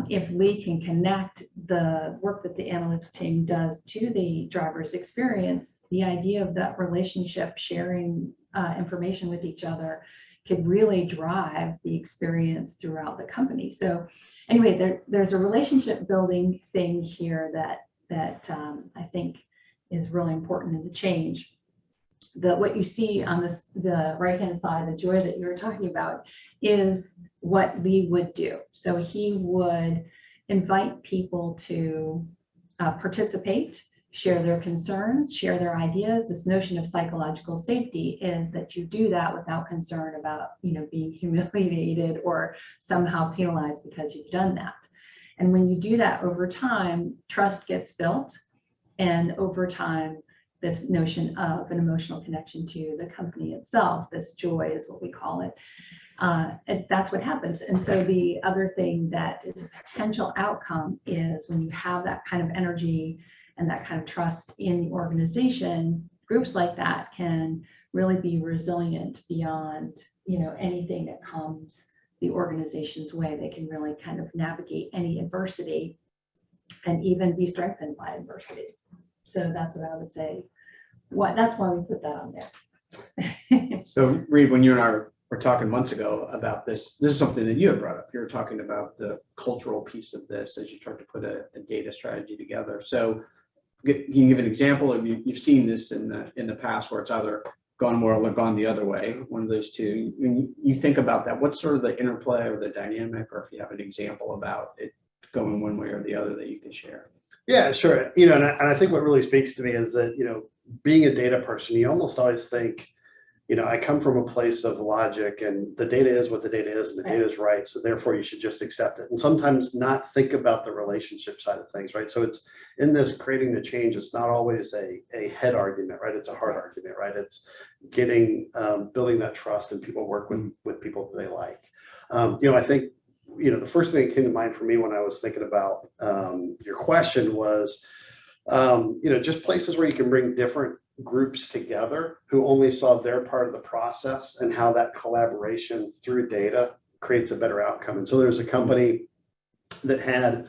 If Lee can connect the work that the analytics team does to the driver's experience, the idea of that relationship, sharing information with each other, could really drive the experience throughout the company. So anyway, there's a relationship building thing here that I think is really important in the change. What you see on the right-hand side, the joy that you were talking about, is what Lee would do. So he would invite people to participate, share their concerns, share their ideas. This notion of psychological safety is that you do that without concern about, being humiliated or somehow penalized because you've done that. And when you do that over time, trust gets built, and over time, this notion of an emotional connection to the company itself, this joy is what we call it. And that's what happens. And so the other thing that is a potential outcome is when you have that kind of energy and that kind of trust in the organization, groups like that can really be resilient beyond, anything that comes the organization's way. They can really kind of navigate any adversity and even be strengthened by adversity. So that's what I would say. That's why we put that on there. So Reed, when you and I were talking months ago about this is something that you had brought up. You were talking about the cultural piece of this as you tried to put a data strategy together. So can you give an example of you've seen this in the past where it's either gone well or gone the other way, one of those two. When you think about that, what's sort of the interplay or the dynamic, or if you have an example about it going one way or the other that you can share? Yeah, sure. And I think what really speaks to me is that, being a data person, you almost always think, I come from a place of logic, and the data is what the data is, and the data is right. So therefore you should just accept it. And sometimes not think about the relationship side of things, right? So it's in this creating the change, it's not always a head argument, right? It's a heart argument, right? It's getting, building that trust, and people work with people they like. I think, the first thing that came to mind for me when I was thinking about your question was, just places where you can bring different groups together who only saw their part of the process, and how that collaboration through data creates a better outcome. And so there's a company that had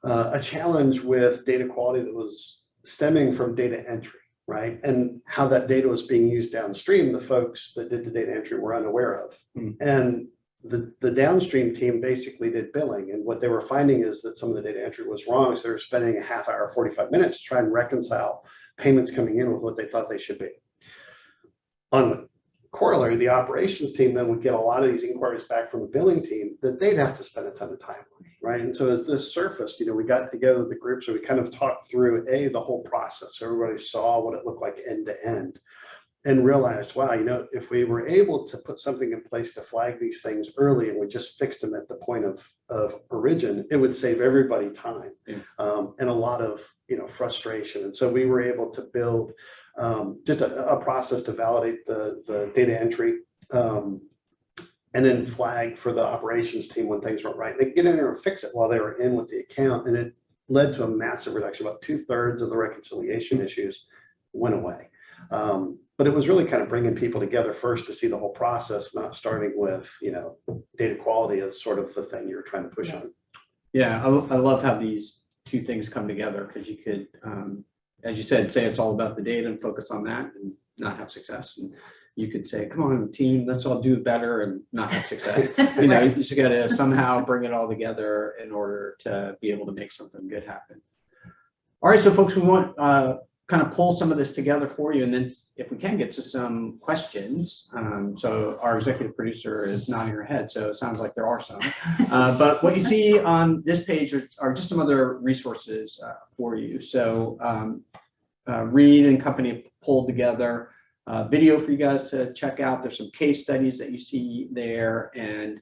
a challenge with data quality that was stemming from data entry, right? And how that data was being used downstream, the folks that did the data entry were unaware of. And the downstream team basically did billing, and what they were finding is that some of the data entry was wrong. So they were spending a half hour, 45 minutes to try and reconcile payments coming in with what they thought they should be. On the corollary, the operations team then would get a lot of these inquiries back from the billing team that they'd have to spend a ton of time on, right? And so as this surfaced, we got together the groups, so we kind of talked through the whole process. So everybody saw what it looked like end to end, and realized, wow, if we were able to put something in place to flag these things early, and we just fixed them at the point of origin, it would save everybody time. And a lot of frustration. And so we were able to build just a process to validate the data entry, and then flag for the operations team when things weren't right. They could get in there and fix it while they were in with the account, and it led to a massive reduction. About 2/3 of the reconciliation issues went away. But it was really kind of bringing people together first to see the whole process, not starting with, data quality as sort of the thing you're trying to push on. Yeah, I love how these two things come together, because you could, as you said, say it's all about the data and focus on that and not have success. And you could say, come on, team, let's all do better and not have success. You just got to somehow bring it all together in order to be able to make something good happen. All right, so folks, we want kind of pull some of this together for you, and then if we can get to some questions. So our executive producer is nodding her head, so it sounds like there are some. But what you see on this page are just some other resources for you. So Reed and company pulled together video for you guys to check out. There's some case studies that you see there, and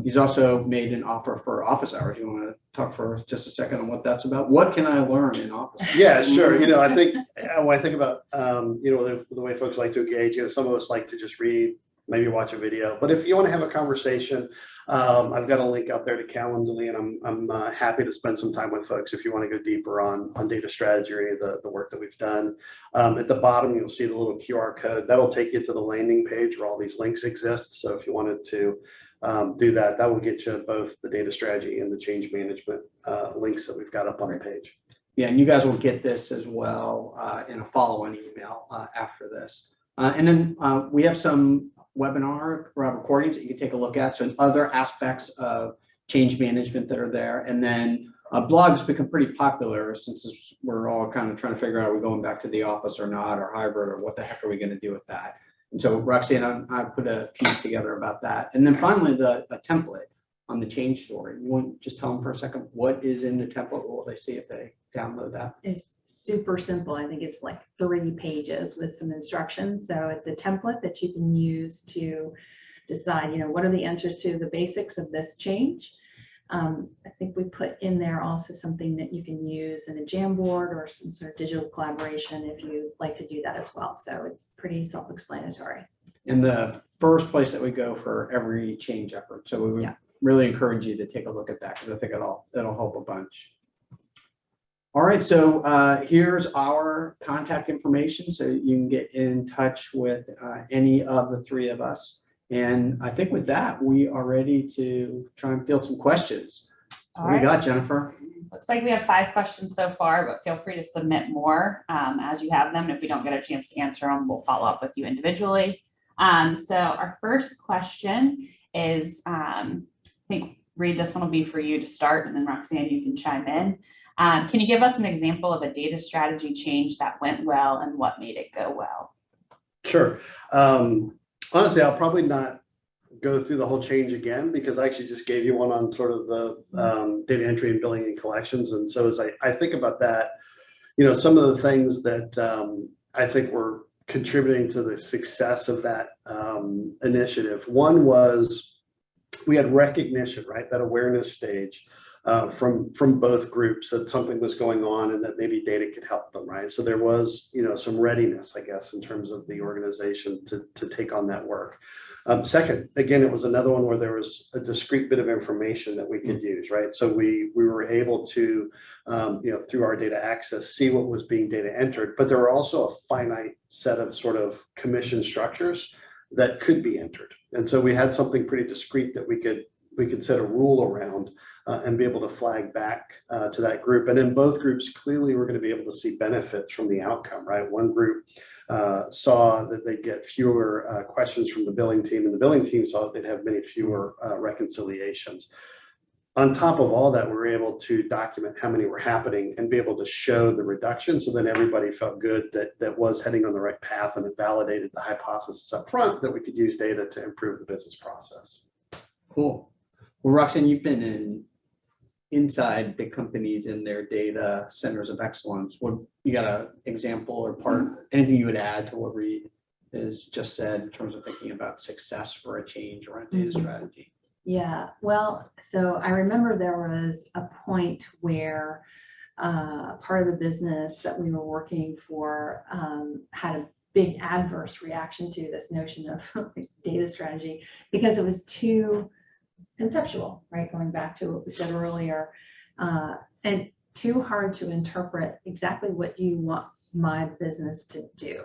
he's also made an offer for office hours. You want to talk for just a second on what that's about? What can I learn in office hours? Yeah, sure. I think when I think about the way folks like to engage, some of us like to just read, maybe watch a video. But if you want to have a conversation, I've got a link out there to Calendly, and I'm happy to spend some time with folks if you want to go deeper on data strategy or the work that we've done. At the bottom, you'll see the little QR code. That'll take you to the landing page where all these links exist. So if you wanted to do that will get you both the data strategy and the change management links that we've got up on the page. Yeah, and you guys will get this as well in a follow-on email after this. And then we have some webinar recordings that you can take a look at. So other aspects of change management that are there. And then blogs become pretty popular since we're all kind of trying to figure out, are we going back to the office or not, or hybrid, or what the heck are we going to do with that? And so Roxanne and I put a piece together about that. And then finally, a template on the change story. You want to just tell them for a second, what is in the template? What will they see if they download that? It's super simple. I think it's like 3 pages with some instructions. So it's a template that you can use to decide, what are the answers to the basics of this change. I think we put in there also something that you can use in a Jamboard or some sort of digital collaboration if you like to do that as well. So it's pretty self-explanatory. In the first place that we go for every change effort. So we would really encourage you to take a look at that, because I think it'll help a bunch. All right, so here's our contact information, so you can get in touch with any of the 3 of us. And I think with that, we are ready to try and field some questions. So what do you got, Jennifer? Looks like we have 5 questions so far, but feel free to submit more as you have them. And if we don't get a chance to answer them, we'll follow up with you individually. So our first question is, I think, Reed, this one will be for you to start, and then Roxanne, you can chime in. Can you give us an example of a data strategy change that went well and what made it go well? Sure. Honestly, I'll probably not go through the whole change again, because I actually just gave you one on sort of the data entry and billing and collections. And so as I think about that, some of the things that I think were contributing to the success of that initiative. One was we had recognition, right? That awareness stage from both groups that something was going on and that maybe data could help them, right? So there was, some readiness, I guess, in terms of the organization to take on that work. Second, again, it was another one where there was a discrete bit of information that we could use, right? So we were able to, through our data access, see what was being data entered, but there were also a finite set of sort of commission structures that could be entered. And so we had something pretty discrete that we could set a rule around and be able to flag back to that group. And then both groups clearly were going to be able to see benefits from the outcome, right? One group saw that they'd get fewer questions from the billing team, and the billing team saw that they'd have many fewer reconciliations. On top of all that, we were able to document how many were happening and be able to show the reduction. So then everybody felt good that was heading on the right path, and it validated the hypothesis up front that we could use data to improve the business process. Cool. Well, Roxanne, you've been inside big companies in their data centers of excellence. What you got an example or part, anything you would add to what Reed has just said in terms of thinking about success for a change around data strategy? Yeah, well, so I remember there was a point where part of the business that we were working for had a big adverse reaction to this notion of data strategy because it was too conceptual, right? Going back to what we said earlier, and too hard to interpret exactly what you want my business to do.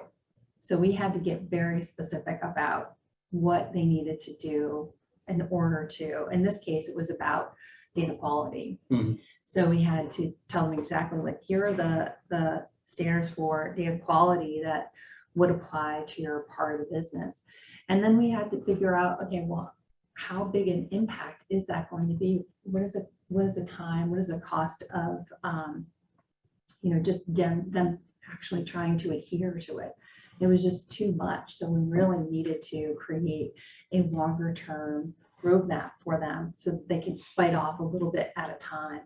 So we had to get very specific about what they needed to do in order to, in this case, it was about data quality. Mm-hmm. So we had to tell them exactly, like, here are the standards for data quality that would apply to your part of the business. And then we had to figure out, okay, well, how big an impact is that going to be? What is the time? What is the cost of, just them actually trying to adhere to it? It was just too much. So we really needed to create a longer term roadmap for them so that they could bite off a little bit at a time.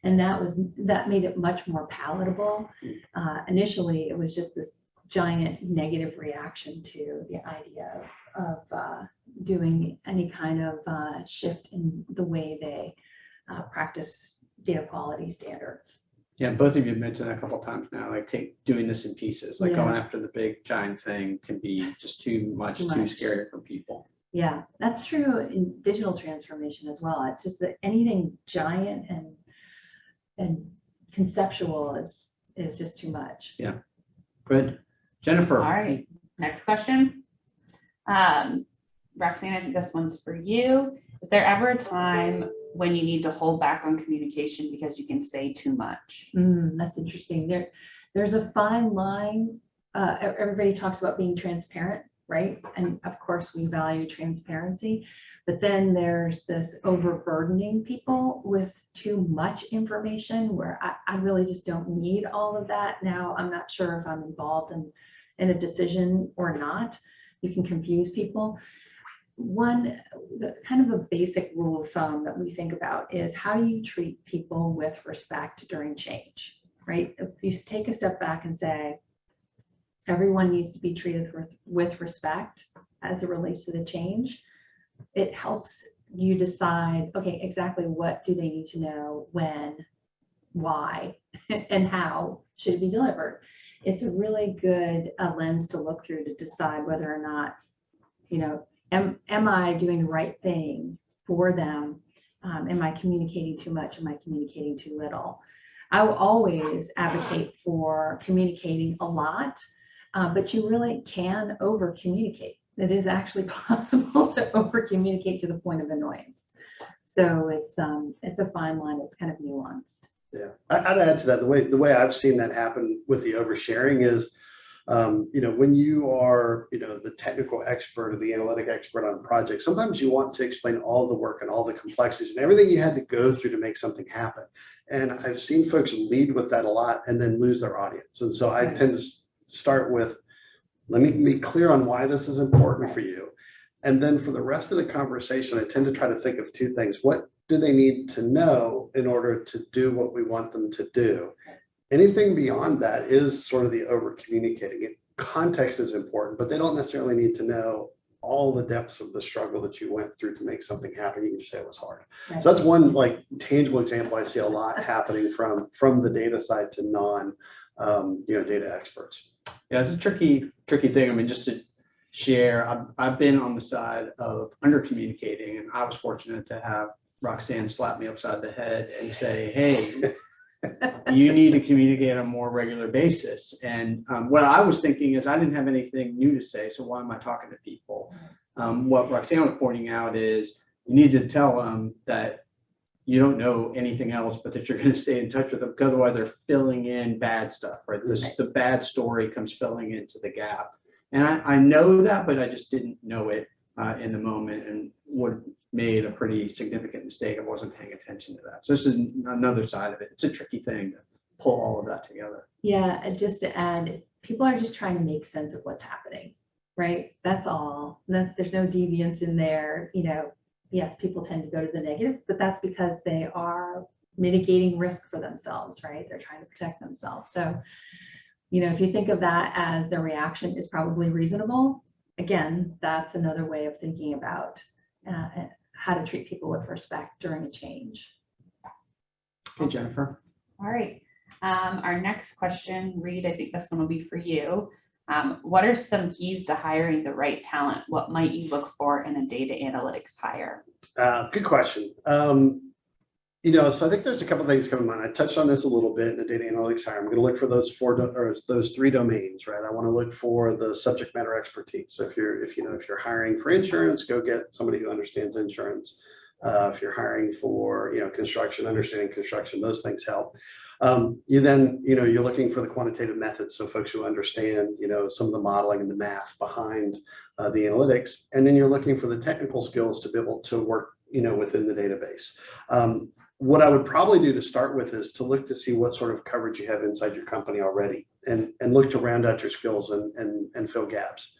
And that made it much more palatable. Initially, it was just this giant negative reaction to the idea of doing any kind of shift in the way they practice data quality standards. Yeah, both of you mentioned that a couple of times now, like doing this in pieces, like going after the big giant thing can be just too much, too scary for people. Yeah, that's true in digital transformation as well. It's just that anything giant and conceptual is just too much. Yeah, good. Jennifer. All right, next question. Roxanne, I think this one's for you. Is there ever a time when you need to hold back on communication because you can say too much? That's interesting. There's a fine line. Everybody talks about being transparent, right? And of course, we value transparency, but then there's this overburdening people with too much information where I really just don't need all of that. Now, I'm not sure if I'm involved in a decision or not. You can confuse people. Kind of a basic rule of thumb that we think about is how do you treat people with respect during change, right? If you take a step back and say, everyone needs to be treated with respect as it relates to the change, it helps you decide, okay, exactly what do they need to know, when, why, and how should it be delivered. It's a really good lens to look through to decide whether or not, am I doing the right thing for them? Am I communicating too much? Am I communicating too little? I will always advocate for communicating a lot, but you really can over communicate. It is actually possible to over communicate to the point of annoyance. So it's a fine line. It's kind of nuanced. Yeah, I'd add to that. The way I've seen that happen with the oversharing is, when you are, the technical expert or the analytic expert on a project, sometimes you want to explain all the work and all the complexities and everything you had to go through to make something happen. And I've seen folks lead with that a lot and then lose their audience. And so I tend to start with, let me be clear on why this is important for you. And then for the rest of the conversation, I tend to try to think of two things. What do they need to know in order to do what we want them to do? Anything beyond that is sort of the over communicating. Context is important, but they don't necessarily need to know all the depths of the struggle that you went through to make something happen. You can just say it was hard. Right. So that's one tangible example I see a lot happening from the data side to non data experts. Yeah, it's a tricky thing. I mean, just to share, I've been on the side of under communicating, and I was fortunate to have Roxanne slap me upside the head and say, hey, you need to communicate on a more regular basis. And what I was thinking is I didn't have anything new to say, so why am I talking to people? What Roxanne was pointing out is you need to tell them that you don't know anything else, but that you're going to stay in touch with them, because otherwise they're filling in bad stuff, right? The bad story comes filling into the gap. And I know that, but I just didn't know it in the moment, and would made a pretty significant mistake. I wasn't paying attention to that. So this is another side of it. It's a tricky thing to pull all of that together. Yeah, and just to add, people are just trying to make sense of what's happening, right? That's all. There's no deviance in there. Yes, people tend to go to the negative, but that's because they are mitigating risk for themselves, right? They're trying to protect themselves. So, if you think of that as their reaction is probably reasonable, again, that's another way of thinking about how to treat people with respect during a change. Okay, Jennifer. All right. Our next question, Reed, I think this one will be for you. What are some keys to hiring the right talent? What might you look for in a data analytics hire? Good question. So I think there's a couple of things coming to mind. I touched on this a little bit in the data analytics hire. I'm going to look for those those three domains, right? I want to look for the subject matter expertise. So if you're hiring for insurance, go get somebody who understands insurance. If you're hiring for construction, understanding construction, those things help. You're looking for the quantitative methods, so folks who understand some of the modeling and the math behind the analytics, and then you're looking for the technical skills to be able to work within the database. What I would probably do to start with is to look to see what sort of coverage you have inside your company already, and look to round out your skills and fill gaps.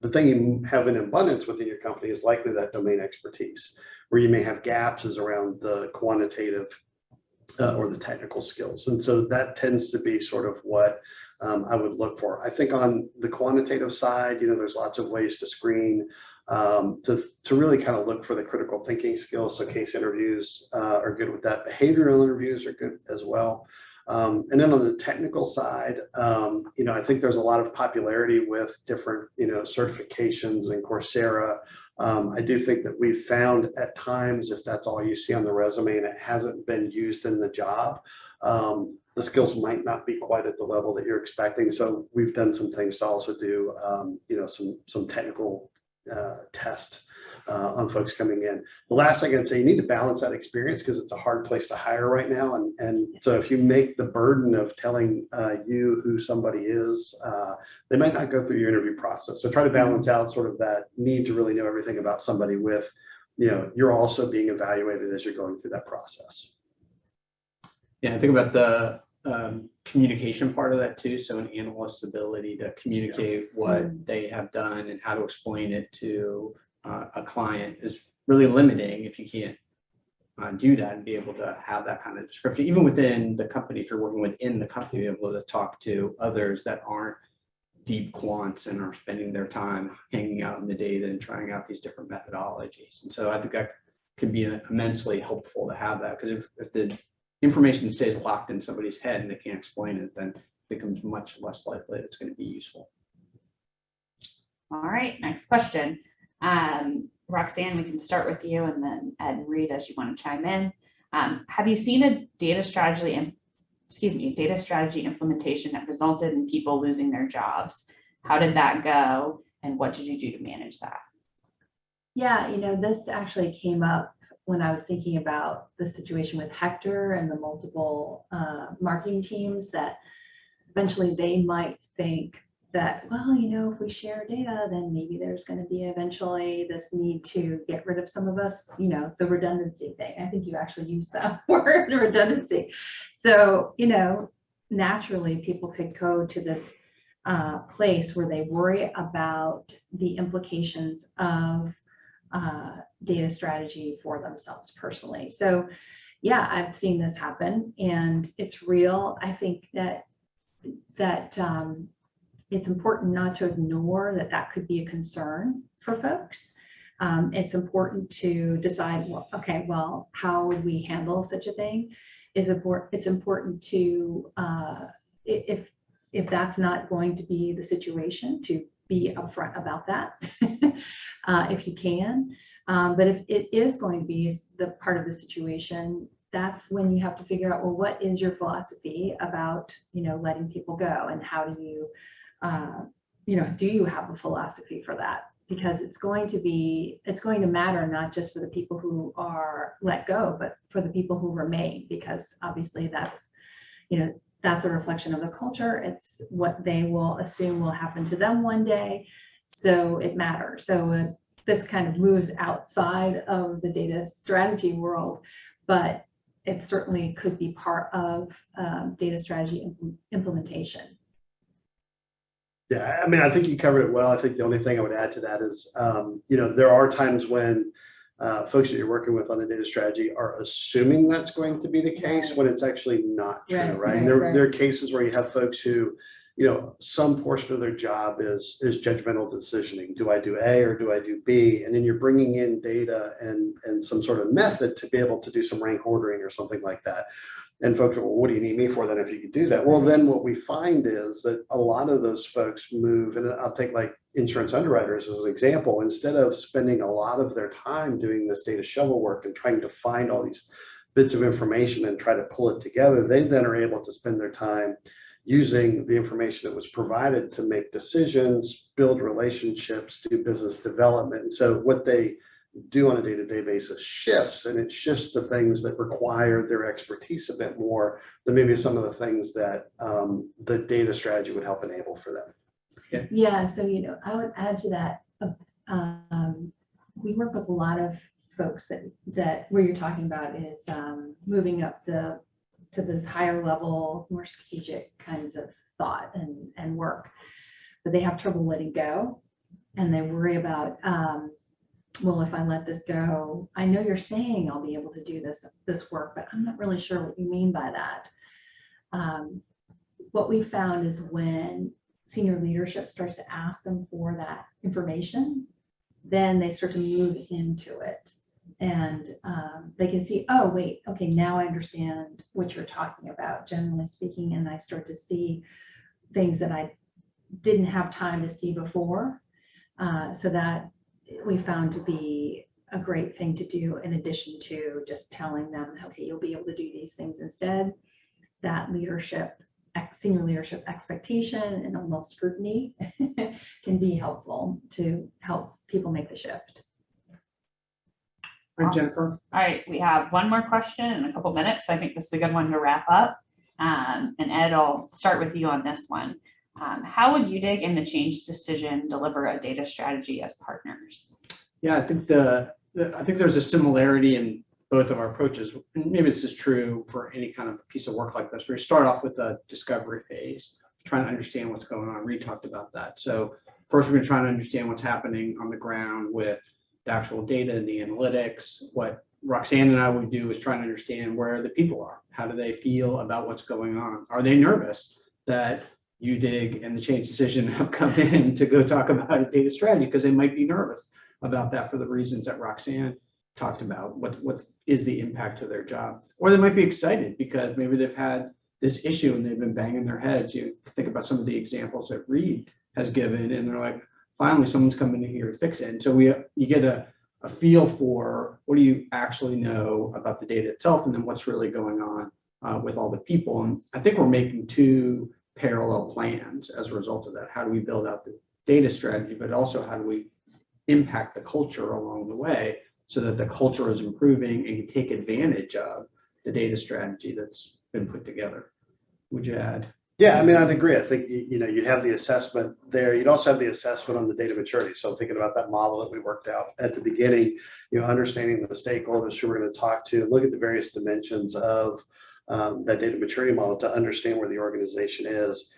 The thing you have in abundance within your company is likely that domain expertise. Where you may have gaps is around the quantitative or the technical skills. And so that tends to be sort of what I would look for. I think on the quantitative side, there's lots of ways to screen, to really kind of look for the critical thinking skills. So case interviews are good with that. Behavioral interviews are good as well. And then on the technical side, I think there's a lot of popularity with different, certifications and Coursera. I do think that we've found at times, if that's all you see on the resume and it hasn't been used in the job, the skills might not be quite at the level that you're expecting. So we've done some things to also do, some technical test on folks coming in. The last thing I'd say, you need to balance that experience because it's a hard place to hire right now. And so if you make the burden of telling you who somebody is, they might not go through your interview process. So try to balance out sort of that need to really know everything about somebody with, you're also being evaluated as you're going through that process. Yeah, I think about the communication part of that too. So an analyst's ability to communicate what they have done and how to explain it to a client is really limiting if you can't do that and be able to have that kind of description. Even within the company, if you're working within the company, be able to talk to others that aren't deep quants and are spending their time hanging out in the data and trying out these different methodologies. And so I think that could be immensely helpful to have that, because if the information stays locked in somebody's head and they can't explain it, then it becomes much less likely that it's going to be useful. All right, next question. Roxanne, we can start with you, and then Ed and Reed as you want to chime in. Have you seen a data strategy implementation that resulted in people losing their jobs? How did that go, and what did you do to manage that? Yeah, this actually came up when I was thinking about the situation with Hector and the multiple marketing teams, that eventually they might think that, well, if we share data, then maybe there's going to be eventually this need to get rid of some of us, the redundancy thing. I think you actually used that word, redundancy. So, naturally people could go to this place where they worry about the implications of data strategy for themselves personally. So yeah, I've seen this happen and it's real. I think that it's important not to ignore that could be a concern for folks. It's important to decide, well, how would we handle such a thing? It's important to, if that's not going to be the situation, to be upfront about that, if you can. But if it is going to be the part of the situation, that's when you have to figure out, well, what is your philosophy about, letting people go, and how do you, do you have a philosophy for that? Because it's going to matter not just for the people who are let go, but for the people who remain, because obviously that's a reflection of the culture. It's what they will assume will happen to them one day. So it matters. So this kind of moves outside of the data strategy world, but it certainly could be part of data strategy implementation. Yeah, I think you covered it well. I think the only thing I would add to that is, there are times when folks that you're working with on the data strategy are assuming that's going to be the case when it's actually not true, right? And there are cases where you have folks who, some portion of their job is judgmental decisioning. Do I do A or do I do B? And then you're bringing in data and some sort of method to be able to do some rank ordering or something like that. And folks are, well, what do you need me for then if you could do that? Well, then what we find is that a lot of those folks move, and I'll take like insurance underwriters as an example. Instead of spending a lot of their time doing this data shovel work and trying to find all these bits of information and try to pull it together, they then are able to spend their time using the information that was provided to make decisions, build relationships, do business development. And so what they do on a day-to-day basis shifts, and it shifts to things that require their expertise a bit more than maybe some of the things that the data strategy would help enable for them. Yeah, so I would add to that. We work with a lot of folks that where you're talking about is moving up to this higher level, more strategic kinds of thought and work, but they have trouble letting go, and they worry about, well, if I let this go, I know you're saying I'll be able to do this work, but I'm not really sure what you mean by that. What we found is when senior leadership starts to ask them for that information, then they start to move into it. And they can see, oh, wait, okay, now I understand what you're talking about, generally speaking, and I start to see things that I didn't have time to see before. So that we found to be a great thing to do, in addition to just telling them, okay, you'll be able to do these things instead. That senior leadership expectation and almost scrutiny can be helpful to help people make the shift. All right, Jennifer. All right, we have one more question in a couple minutes. I think this is a good one to wrap up. And Ed, I'll start with you on this one. How would UDIG and the Change Decision deliver a data strategy as partners? Yeah, I think I think there's a similarity in both of our approaches. And maybe this is true for any kind of piece of work like this, where you start off with a discovery phase, trying to understand what's going on. Reed talked about that. So first, we're going to try to understand what's happening on the ground with the actual data and the analytics. What Roxanne and I would do is try to understand where the people are. How do they feel about what's going on? Are they nervous that UDIG and the Change Decision have come in to go talk about a data strategy? Because they might be nervous about that for the reasons that Roxanne talked about. What is the impact to their job? Or they might be excited because maybe they've had this issue and they've been banging their heads. You think about some of the examples that Reed has given, and they're like, finally, someone's coming in here to fix it. And so you get a feel for what do you actually know about the data itself, and then what's really going on with all the people. And I think we're making two parallel plans as a result of that. How do we build out the data strategy, but also how do we impact the culture along the way so that the culture is improving and can take advantage of the data strategy that's been put together? Would you add? Yeah, I mean, I'd agree. I think, you'd have the assessment there. You'd also have the assessment on the data maturity. So thinking about that model that we worked out at the beginning, understanding the stakeholders who we're going to talk to, look at the various dimensions of that data maturity model to understand where the organization is,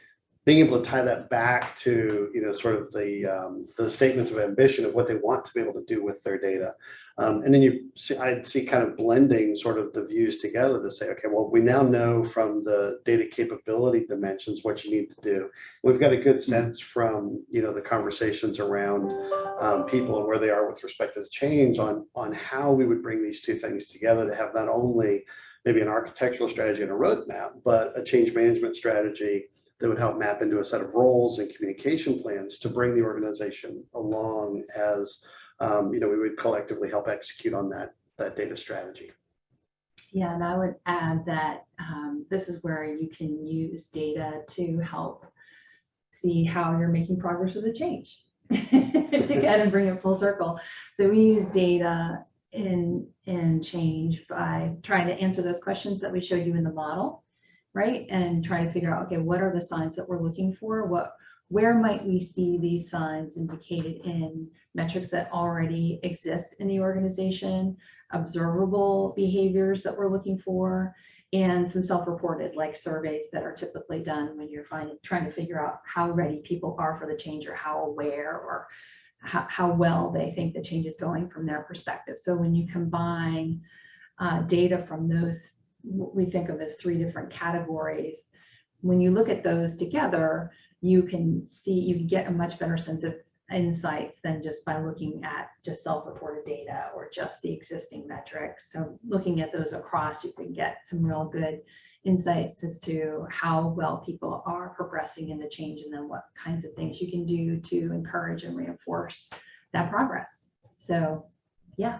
being able to tie that back to, sort of the statements of ambition of what they want to be able to do with their data. And then I'd see kind of blending sort of the views together to say, okay, well, we now know from the data capability dimensions what you need to do. We've got a good sense from, the conversations around people and where they are with respect to the change on how we would bring these two things together to have not only maybe an architectural strategy and a roadmap, but a change management strategy that would help map into a set of roles and communication plans to bring the organization along as we would collectively help execute on that data strategy. Yeah, and I would add that this is where you can use data to help see how you're making progress with the change to get and bring it full circle. So we use data in change by trying to answer those questions that we showed you in the model, right? And try to figure out, okay, what are the signs that we're looking for? Where might we see these signs indicated in metrics that already exist in the organization, observable behaviors that we're looking for, and some self-reported like surveys that are typically done when you're trying to figure out how ready people are for the change, or how aware, or how well they think the change is going from their perspective. So when you combine data from those, what we think of as three different categories, when you look at those together, you can get a much better sense of insights than just by looking at just self-reported data or just the existing metrics. So looking at those across, you can get some real good insights as to how well people are progressing in the change, and then what kinds of things you can do to encourage and reinforce that progress. So yeah,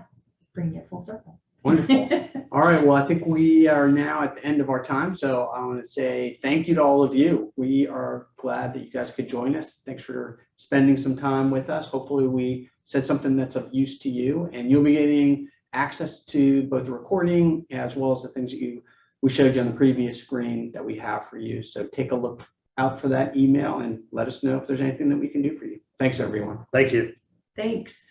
bringing it full circle. Wonderful. All right. Well, I think we are now at the end of our time. So I want to say thank you to all of you. We are glad that you guys could join us. Thanks for spending some time with us. Hopefully we said something that's of use to you, and you'll be getting access to both the recording as well as the things that we showed you on the previous screen that we have for you. So take a look out for that email and let us know if there's anything that we can do for you. Thanks, everyone. Thank you. Thanks.